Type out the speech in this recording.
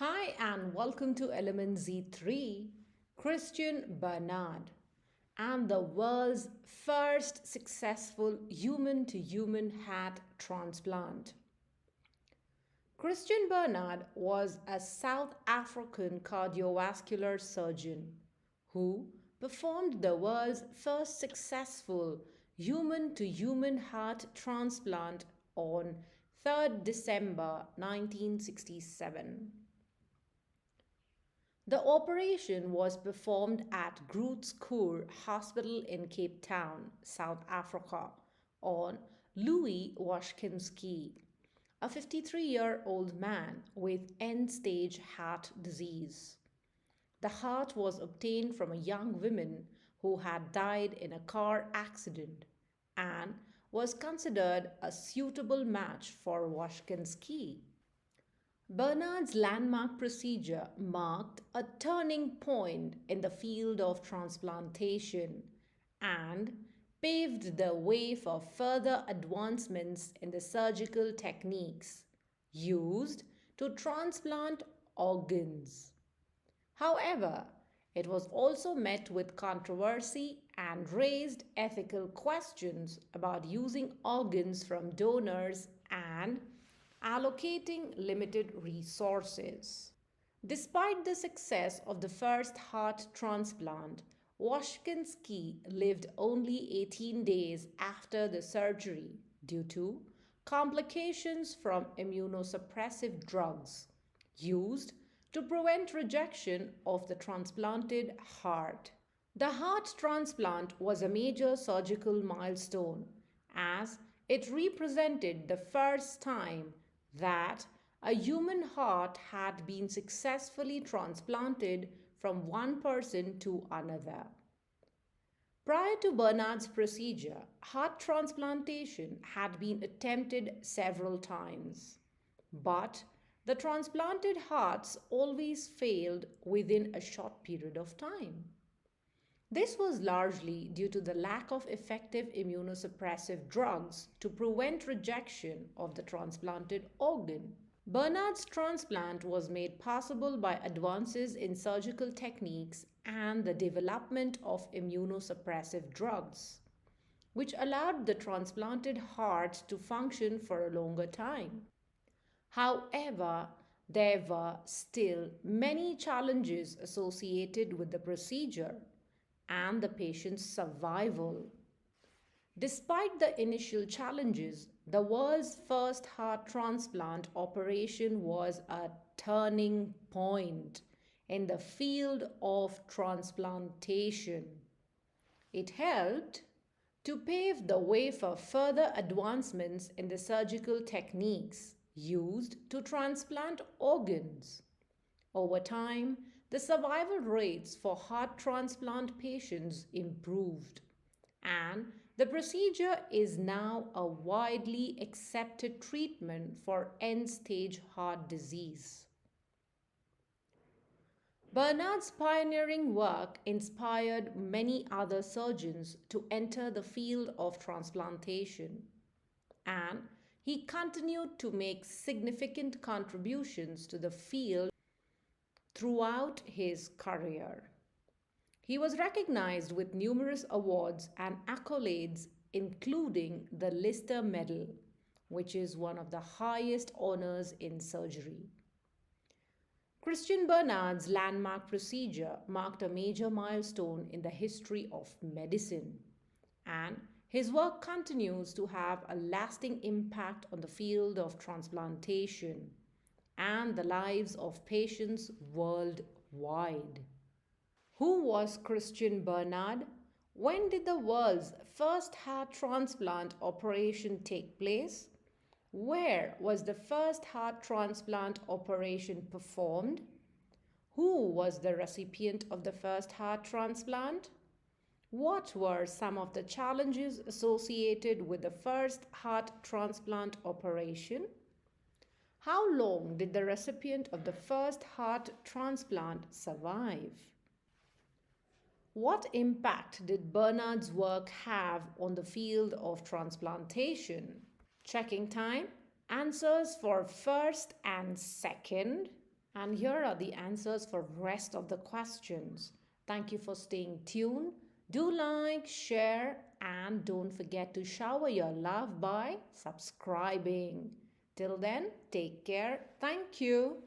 Hi, and welcome to Element Z3. Christian Barnard and the world's first successful human to human heart transplant. Christian Barnard was a South African cardiovascular surgeon who performed the world's first successful human to human heart transplant on 3rd December 1967. The operation was performed at Groote Schuur Hospital in Cape Town, South Africa, on Louis Washkinski, a 53-year-old man with end-stage heart disease. The heart was obtained from a young woman who had died in a car accident and was considered a suitable match for Washkinski. Barnard's landmark procedure marked a turning point in the field of transplantation and paved the way for further advancements in the surgical techniques used to transplant organs. However, it was also met with controversy and raised ethical questions about using organs from donors and allocating limited resources. Despite the success of the first heart transplant, Washkinski lived only 18 days after the surgery due to complications from immunosuppressive drugs used to prevent rejection of the transplanted heart. The heart transplant was a major surgical milestone as it represented the first time that a human heart had been successfully transplanted from one person to another. Prior to Barnard's procedure, heart transplantation had been attempted several times, but the transplanted hearts always failed within a short period of time. This was largely due to the lack of effective immunosuppressive drugs to prevent rejection of the transplanted organ. Barnard's transplant was made possible by advances in surgical techniques and the development of immunosuppressive drugs, which allowed the transplanted heart to function for a longer time. However, there were still many challenges associated with the procedure and the patient's survival. Despite the initial challenges, the world's first heart transplant operation was a turning point in the field of transplantation. It helped to pave the way for further advancements in the surgical techniques used to transplant organs. Over time, the survival rates for heart transplant patients improved, and the procedure is now a widely accepted treatment for end-stage heart disease. Barnard's pioneering work inspired many other surgeons to enter the field of transplantation, and he continued to make significant contributions to the field throughout his career. He was recognized with numerous awards and accolades, including the Lister Medal, which is one of the highest honors in surgery. Christian Barnard's landmark procedure marked a major milestone in the history of medicine, and his work continues to have a lasting impact on the field of transplantation and the lives of patients worldwide. Who was Christian Barnard? When did the world's first heart transplant operation take place? Where was the first heart transplant operation performed? Who was the recipient of the first heart transplant? What were some of the challenges associated with the first heart transplant operation? How long did the recipient of the first heart transplant survive? What impact did Barnard's work have on the field of transplantation? Checking time. Answers for first and second. And here are the answers for rest of the questions. Thank you for staying tuned. Do like, share, and don't forget to shower your love by subscribing. Till then, take care. Thank you.